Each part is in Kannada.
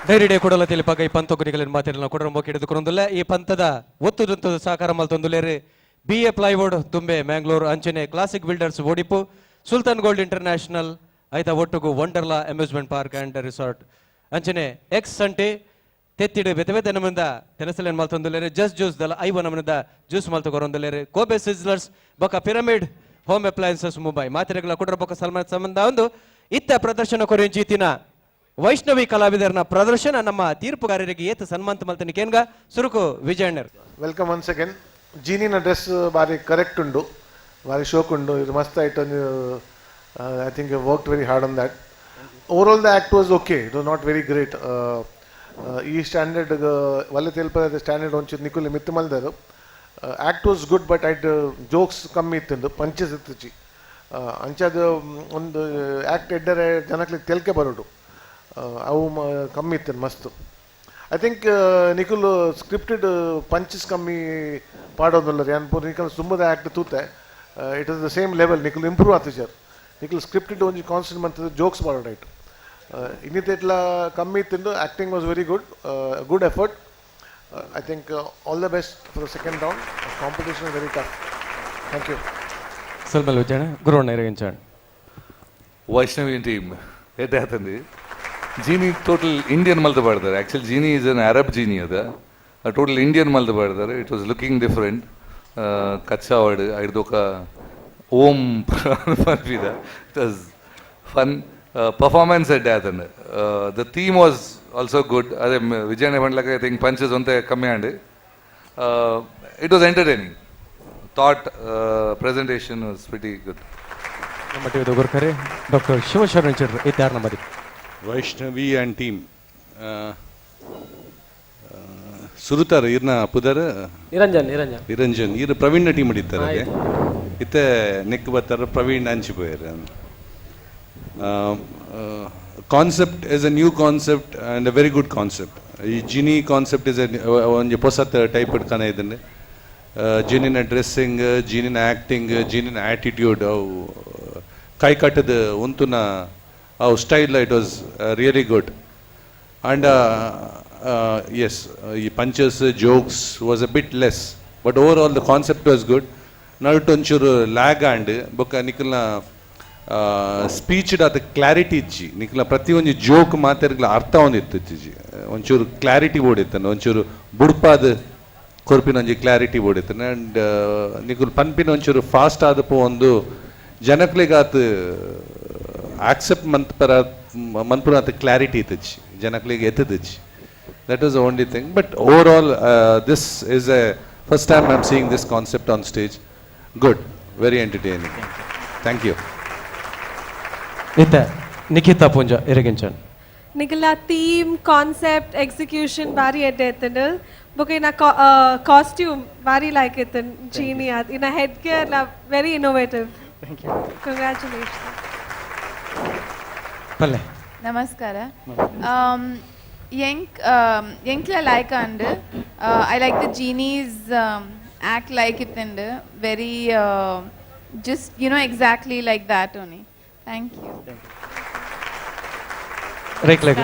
ಡೈರಿ ಡೇ ಕೊಡಲ ತಿಳಿಪಾಗ ಈ ಪಂತೊಕ್ಕರಿகளின் ಮಾತಿನ ಕೊಡರಂಬೋಕೆ ಹಿಡಿದುಕೊಂಡುಲ್ಲ ಈ ಪಂತದ ಒತ್ತು ಸಹಕಾರ ಮಲ್ತೊಂದುಲೇರು BA ಪ್ಲೈವುಡ್ ತುಂಬೆ ಮ್ಯಾಂಗ್ಳೂರ್ ಅಂಚನೆ classic builders Odipu Sultan gold international ಐತ ಒಟ್ಟುಗು Wonderla amusement park and resort ಅಂಚನೆ ಎಕ್ಸ್ ಸಂಟೆ ತೆತ್ತಿಡು ಬೆತೆ ನಮ್ಮಿಂದ ತೆನಸಲೇನ್ ಮಲ್ತೊಂದುಲೇರು ಜಸ್ಟ್ ಜ್ಯೂಸ್ ದಲ ಐವ ನಮ್ಮಿಂದ ಜ್ಯೂಸ್ ಮಲ್ತೊಗೊಂದುಲೇರು ಕೋಬೆ ಸಿಜ್ಲರ್ಸ್ ಬೊಕ ಪಿರಮಿಡ್ ಹೋಮ್ ಅಪ್ಲಯನ್ಸಸ್ ಮುಂಬೈ ಮಾತಿರೆಗಳ ಕೊಡರ ಬೊಕ ಸಲ್ಮಾನ್ ಸಂಬಂಧ ಒಂದು ಇತ್ತ ಪ್ರದರ್ಶನ ಕೊರೆಂಚೀತಿನ ವೈಷ್ಣವಿ ಕಲಾವಿದರನ ಪ್ರದರ್ಶನ ನಮ್ಮ ತೀರ್ಪುಗಾರರಿಗೆ ಏತ ಸನ್ಮಾನ ಮಲ್ತನಿ ಕೇನ್ಗ ಸುರುಕು ವಿಜಯಣ್ಣರ್ ವೆಲ್ಕಮ್ ಒನ್ಸ್ ಅಗೇನ್ ಜೀನಿನ ಡ್ರೆಸ್ ಬಾರಿ ಕರೆಕ್ಟ್ ಉಂಡು ಬಾರಿ ಶೋಕ್ ಉಂಡು ಇದು ಮಸ್ತ್ ಆಯ್ತು I think you worked very hard on that overall the act was okay it was not very great ಈ ಸ್ಟ್ಯಾಂಡರ್ಡ್ ಒಳ್ಳೆ ತೆಲ್ಪದ ಸ್ಟ್ಯಾಂಡರ್ಡ್ ಒಂಚೂರು ನಿಕುಲಿ ಮಿತ್ತು ಮಲ್ದರು act was good but it jokes ಕಮ್ಮಿ ಇತ್ತು ಪಂಚಸ್ ಇತ್ತಿಚ್ಚಿ ಅಂಚದು ಒಂದು ಆ್ಯಕ್ಟ್ ಎಡ್ಡರೆ ಜನಕ್ಕೆ ತೆಲ್ಕೆ ಬರೋಡು ಅವು ಕಮ್ಮಿ ಇತ್ತು ಮಸ್ತು I think Nikhil scripted punches ಕಮ್ಮಿ ಪಾಡೋದಲ್ಲ ರೀ ಅನ್ಪೂರ್ ನಿಖಲ್ ತುಂಬದ ಆ್ಯಕ್ಟ್ ತೂತೆ it is the same level Nikhil improve ಆಯ್ತು ಸರ್ ನಿಖುಲ್ ಸ್ಕ್ರಿಪ್ಟೆಡ್ ಒಂಜಿ ಕಾನ್ಸ್ಟೆಂಟ್ ಮಂತದ ಜೋಕ್ಸ್ ಪಾಡೋಡಾಯ್ತು ಇನ್ನಿತ್ತು ಇಟ್ಲ ಕಮ್ಮಿ ಇತ್ತು acting was very good effort I think all the best for the second round competition very tough thank you ಸಲ್ಮಲ್ ವಿಜಯಣ್ಣ ಗುರುವಣ್ಣ ಇರಗಿಂಚಾಣ ವೈಷ್ಣವಿ ಟೀಮ್ ಏತೆ ಆತಂದಿ ಜೀನಿ ಟೋಟಲ್ ಇಂಡಿಯನ್ ಮಲ್ತು ಪಾಡ್ತಾರೆ actually Jeeni is an Arab genie ಅದ ಟೋಟಲ್ ಇಂಡಿಯನ್ ಮಲ್ತು ಪಾಡ್ತಾರೆ ಇಟ್ ವಾಸ್ ಲುಕಿಂಗ್ ಡಿಫ್ರೆಂಟ್ ಕಚ್ಚಾ ವರ್ಡ್ ಐಡ್ದೊಕ ಓಂ ಪನ್ಪಿದ ಇಟ್ ವಾಸ್ ಫನ್ ಪರ್ಫಾರ್ಮೆನ್ಸ್ ಎಡ್ಡೆ ಆತಂದೆ the theme was also good ಅದೇ ವಿಜಯಣ್ಣ ಬಂಡ್ಲಕ ಐ ಥಿಂಕ್ ಪಂಚಸ್ ಒಂತೆ ಕಮ್ಮಿ and it was entertaining thought presentation was pretty good ನಮ್ಮ ಟಿವಿದ ಗುರುಕರೆ ಡಾಕ್ಟರ್ ಶಿವಶರಣ್ ಚಂದ್ರ ಇದ್ದಾರ ನಮ್ಮದಿ ವೈಷ್ಣವಿ ಆ್ಯಂಡ್ ಟೀಮ್ ಸುರುತಾರ ಇರ್ನ ಪುದರ್ ನಿರಂಜನ್ ಇರ್ ಪ್ರವೀಣ್ ಟೀಮ್ ಹಿಡಿತಾರೆ ಇತ್ತೆ ನೆಕ್ ಬರ್ತಾರ ಪ್ರವೀಣ್ ಹಂಚಿపోయారు concept is a new concept and a very good concept ಈ ಜಿನಿ ಕಾನ್ಸೆಪ್ಟ್ ಇಸ್ ಒಂಜಿ ಹೊಸತ್ ಟೈಪ್ ಇಟ್ಕನ ಇದನ್ನು ಜಿನಿನ ಡ್ರೆಸ್ಸಿಂಗ್ ಜಿನಿನ ಆ್ಯಕ್ಟಿಂಗ್ ಜಿನಿನ ಆ್ಯಟಿಟ್ಯೂಡ್ ಅವು ಕೈ ಕಟ್ಟದ ಒಂತುನ our style it was really good and yes punches jokes was a bit less but overall the concept was good now it onchuru lag and boka nikla speech da clarity ichi nikla prati onju joke maatarigla artha ondittu ichi onchuru clarity boditanu onchuru budpad korpina onju clarity boditanu and nikul panpina onchuru fast adapo ondu ಜನಕ್ಲಿಗಾತ ಆಕ್ಸೆಪ್ಟ್ ಮನ್ಪುರ ಅಂತ ಕ್ಲಾರಿಟಿ ಇತ್ತಚ್ಚಿ ಜನಕ್ಲಿಗೆ ಎತ್ತದಚ್ಚಿ that was the only thing but over all this is a first time I am seeing this concept on stage good very entertaining thank you ಇತ್ತ ನಿಖಿತಾ ಪುಂಜ ಇರಗಿಂಚನ್ ನಿಖಿಲ ಥೀಮ್ ಕಾನ್ಸೆಪ್ಟ್ ಎಕ್ಸಿಕ್ಯೂಷನ್ ಬಾರಿ ಎಡ್ಡೆ ಎತ್ತಂಡು ಬೊಕ ಇನ್ನ ಕಾಸ್ಟ್ಯೂಮ್ ಬಾರಿ ಲೈಕ್ ಎತ್ತನ್ ಚೀನಿ ಇನ್ನ head gear very innovative thank you congratulation ಪಲ್ಲೆ ನಮಸ್ಕಾರ ಎಂಕ್ಲ like and I like the genie's act like it and very just you know exactly like that only thank you right like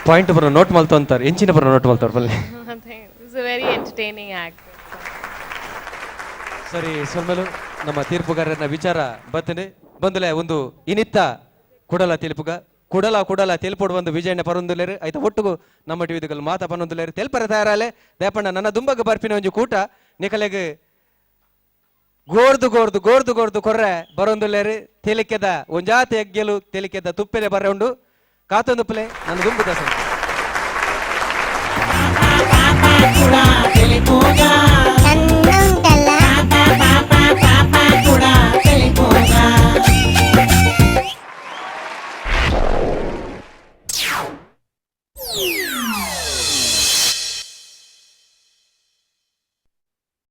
point ಬರೋ ನೋಟ್ ಮಲ್ತು ಅಂತಾರೆ ಎಂಚಿನ ಬರೋ ನೋಟ್ ಮಲ್ತಾರೆ ಪಲ್ಲೆ it's a very entertaining act ಸರಿ ಸೊಲ್ಮೇಲು ನಮ್ಮ ತೀರ್ಪುಗಾರನ ವಿಚಾರ ಬರ್ತನೆ ಬಂದುಲೆ ಒಂದು ಇನಿತ್ತ ಕುಡಲ ತಿಳಿಪುಗ ಕುಡಲ ತೆಲ್ಪೊಡು ಒಂದು ವಿಜಯಣ್ಣ ಪರೊಂದುಲೇರು ಆಯ್ತಾ ಒಟ್ಟುಗು ನಮ್ಮ ಟಿವಿದುಗಳು ಮಾತಾ ಪನ್ನೊಂದುಲೇರು ತೆಲ್ಪರ ತಯಾರಾಲೆ ದೇಪಣ್ಣ ನನ್ನ ದುಂಬಗ ಬರ್ಪಿನ ಒಂಜಿ ಕೂಟ ನಿಕಲೆಗೆ ಗೋರ್ದು ಕೊರ್ರೆ ಬರೊಂದುಲೇರು ತೆಲಿಕೆದ ಒಂಜಾತಿ ಎಗ್ಗೆಲು ತೆಲಿಕೆದ ತುಪ್ಪೆಲೆ ಬರ್ರೆ ಉಂಡು ಕಾತೊಂದುಪ್ಪಲೆ ನನ್ನ ದುಂಬುದ Papai,